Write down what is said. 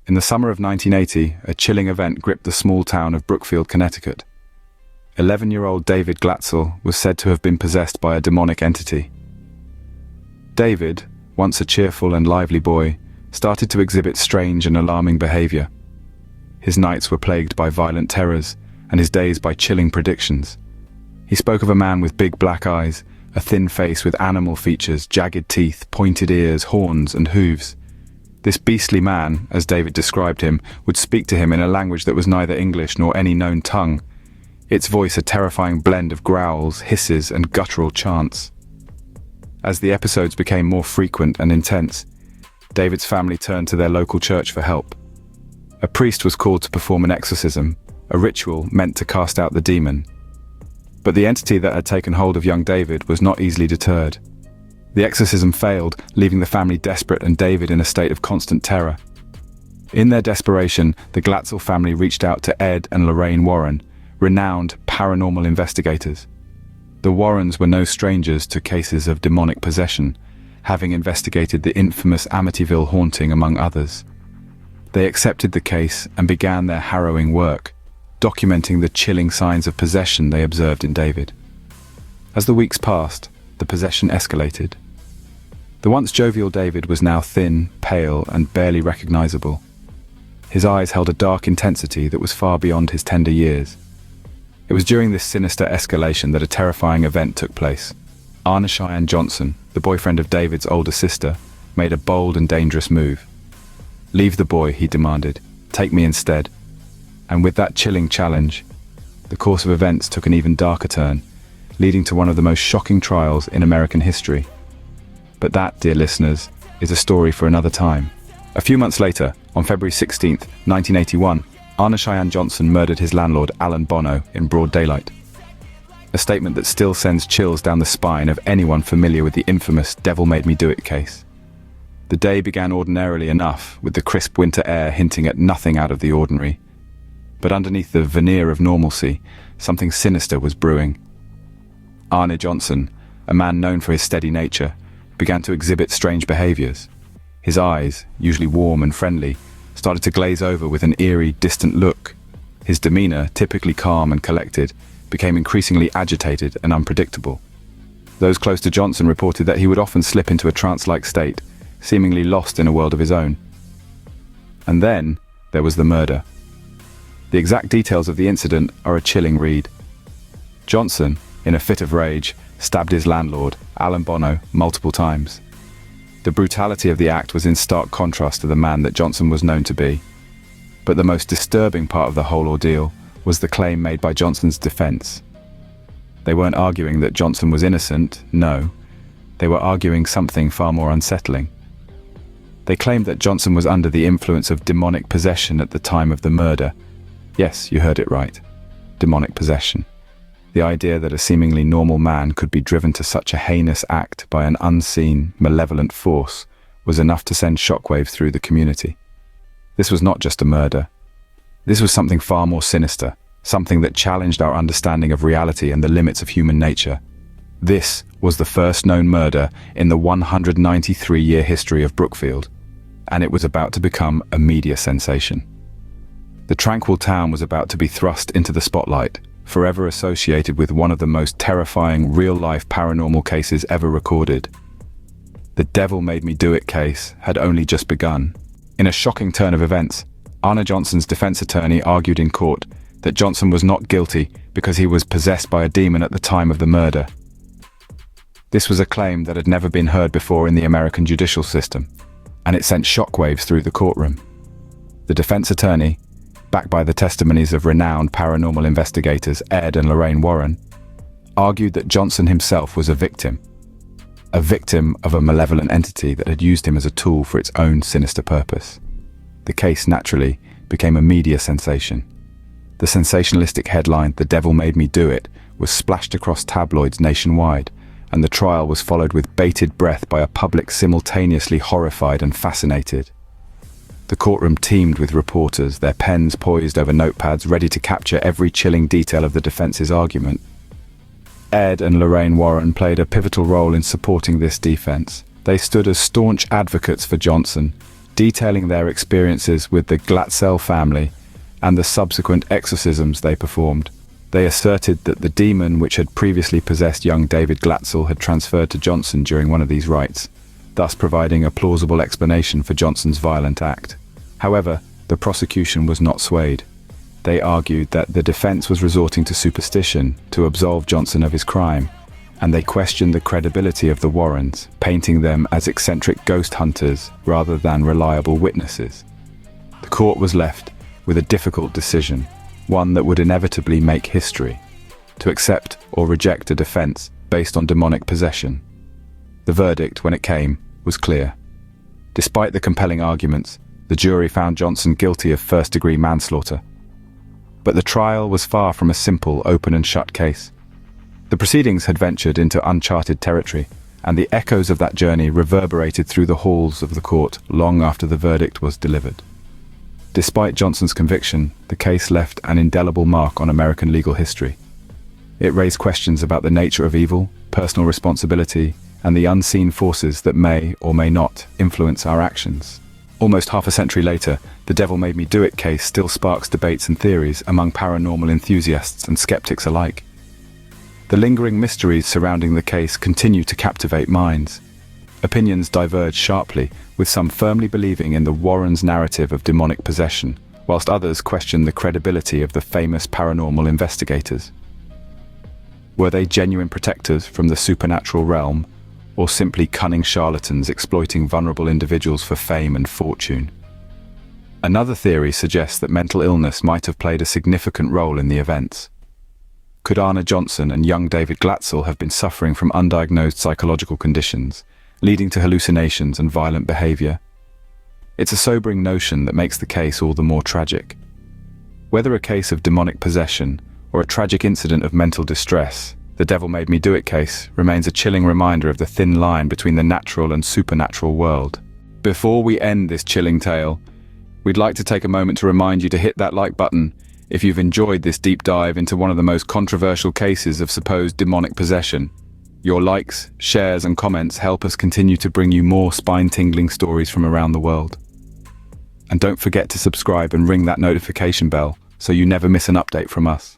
In the summer of 1980, a chilling event gripped the small town of Brookfield, Connecticut. 11-year-old David Glatzel was said to have been possessed by a demonic entity. David, once a cheerful and lively boy, started to exhibit strange and alarming behavior. His nights were plagued by violent terrors, and his days by chilling predictions. He spoke of a man with big black eyes, a thin face with animal features, jagged teeth, pointed ears, horns, and hooves. This beastly man, as David described him, would speak to him in a language that was neither English nor any known tongue, its voice a terrifying blend of growls, hisses, and guttural chants. As the episodes became more frequent and intense, David's family turned to their local church for help. A priest was called to perform an exorcism, a ritual meant to cast out the demon. But the entity that had taken hold of young David was not easily deterred. The exorcism failed, leaving the family desperate and David in a state of constant terror. In their desperation, the Glatzel family reached out to Ed and Lorraine Warren, renowned paranormal investigators. The Warrens were no strangers to cases of demonic possession, having investigated the infamous Amityville haunting among others. They accepted the case and began their harrowing work, documenting the chilling signs of possession they observed in David. As the weeks passed, the possession escalated. The once jovial David was now thin, pale, and barely recognizable. His eyes held a dark intensity that was far beyond his tender years. It was during this sinister escalation that a terrifying event took place. Arne Cheyenne Johnson, the boyfriend of David's older sister, made a bold and dangerous move. "Leave the boy," he demanded. "Take me instead." And with that chilling challenge, the course of events took an even darker turn, leading to one of the most shocking trials in American history. But that, dear listeners, is a story for another time. A few months later, on February 16th, 1981, Arne Cheyenne Johnson murdered his landlord, Alan Bono, in broad daylight. A statement that still sends chills down the spine of anyone familiar with the infamous Devil Made Me Do It case. The day began ordinarily enough, with the crisp winter air hinting at nothing out of the ordinary. But underneath the veneer of normalcy, something sinister was brewing. Arne Johnson, a man known for his steady nature, began to exhibit strange behaviors. His eyes, usually warm and friendly, started to glaze over with an eerie, distant look. His demeanor, typically calm and collected, became increasingly agitated and unpredictable. Those close to Johnson reported that he would often slip into a trance-like state, seemingly lost in a world of his own. And then there was the murder. The exact details of the incident are a chilling read. Johnson, in a fit of rage, stabbed his landlord, Alan Bono, multiple times. The brutality of the act was in stark contrast to the man that Johnson was known to be. But the most disturbing part of the whole ordeal was the claim made by Johnson's defense. They weren't arguing that Johnson was innocent, no. They were arguing something far more unsettling. They claimed that Johnson was under the influence of demonic possession at the time of the murder. Yes, you heard it right. Demonic possession. The idea that a seemingly normal man could be driven to such a heinous act by an unseen, malevolent force was enough to send shockwaves through the community. This was not just a murder. This was something far more sinister, something that challenged our understanding of reality and the limits of human nature. This was the first known murder in the 193-year history of Brookfield, and it was about to become a media sensation. The tranquil town was about to be thrust into the spotlight, forever associated with one of the most terrifying real-life paranormal cases ever recorded. The Devil Made Me Do It case had only just begun. In a shocking turn of events, Arne Johnson's defense attorney argued in court that Johnson was not guilty because he was possessed by a demon at the time of the murder. This was a claim that had never been heard before in the American judicial system, and it sent shockwaves through the courtroom. The defense attorney, backed by the testimonies of renowned paranormal investigators Ed and Lorraine Warren, argued that Johnson himself was a victim of a malevolent entity that had used him as a tool for its own sinister purpose. The case naturally became a media sensation. The sensationalistic headline, "The Devil Made Me Do It," was splashed across tabloids nationwide, and the trial was followed with bated breath by a public simultaneously horrified and fascinated. The courtroom teemed with reporters, their pens poised over notepads, ready to capture every chilling detail of the defense's argument. Ed and Lorraine Warren played a pivotal role in supporting this defense. They stood as staunch advocates for Johnson, detailing their experiences with the Glatzel family and the subsequent exorcisms they performed. They asserted that the demon which had previously possessed young David Glatzel had transferred to Johnson during one of these rites, thus providing a plausible explanation for Johnson's violent act. However, the prosecution was not swayed. They argued that the defense was resorting to superstition to absolve Johnson of his crime, and they questioned the credibility of the Warrens, painting them as eccentric ghost hunters rather than reliable witnesses. The court was left with a difficult decision, one that would inevitably make history: to accept or reject a defense based on demonic possession. The verdict, when it came, was clear. Despite the compelling arguments, the jury found Johnson guilty of first-degree manslaughter. But the trial was far from a simple open and shut case. The proceedings had ventured into uncharted territory, and the echoes of that journey reverberated through the halls of the court long after the verdict was delivered. Despite Johnson's conviction, the case left an indelible mark on American legal history. It raised questions about the nature of evil, personal responsibility, and the unseen forces that may or may not influence our actions. Almost half a century later, the Devil Made Me Do It case still sparks debates and theories among paranormal enthusiasts and skeptics alike. The lingering mysteries surrounding the case continue to captivate minds. Opinions diverge sharply, with some firmly believing in the Warrens' narrative of demonic possession, whilst others question the credibility of the famous paranormal investigators. Were they genuine protectors from the supernatural realm, or simply cunning charlatans exploiting vulnerable individuals for fame and fortune? Another theory suggests that mental illness might have played a significant role in the events. Could Arne Johnson and young David Glatzel have been suffering from undiagnosed psychological conditions, leading to hallucinations and violent behavior? It's a sobering notion that makes the case all the more tragic. Whether a case of demonic possession or a tragic incident of mental distress, the Devil Made Me Do It case remains a chilling reminder of the thin line between the natural and supernatural world. Before we end this chilling tale, we'd like to take a moment to remind you to hit that like button if you've enjoyed this deep dive into one of the most controversial cases of supposed demonic possession. Your likes, shares, and comments help us continue to bring you more spine-tingling stories from around the world. And don't forget to subscribe and ring that notification bell so you never miss an update from us.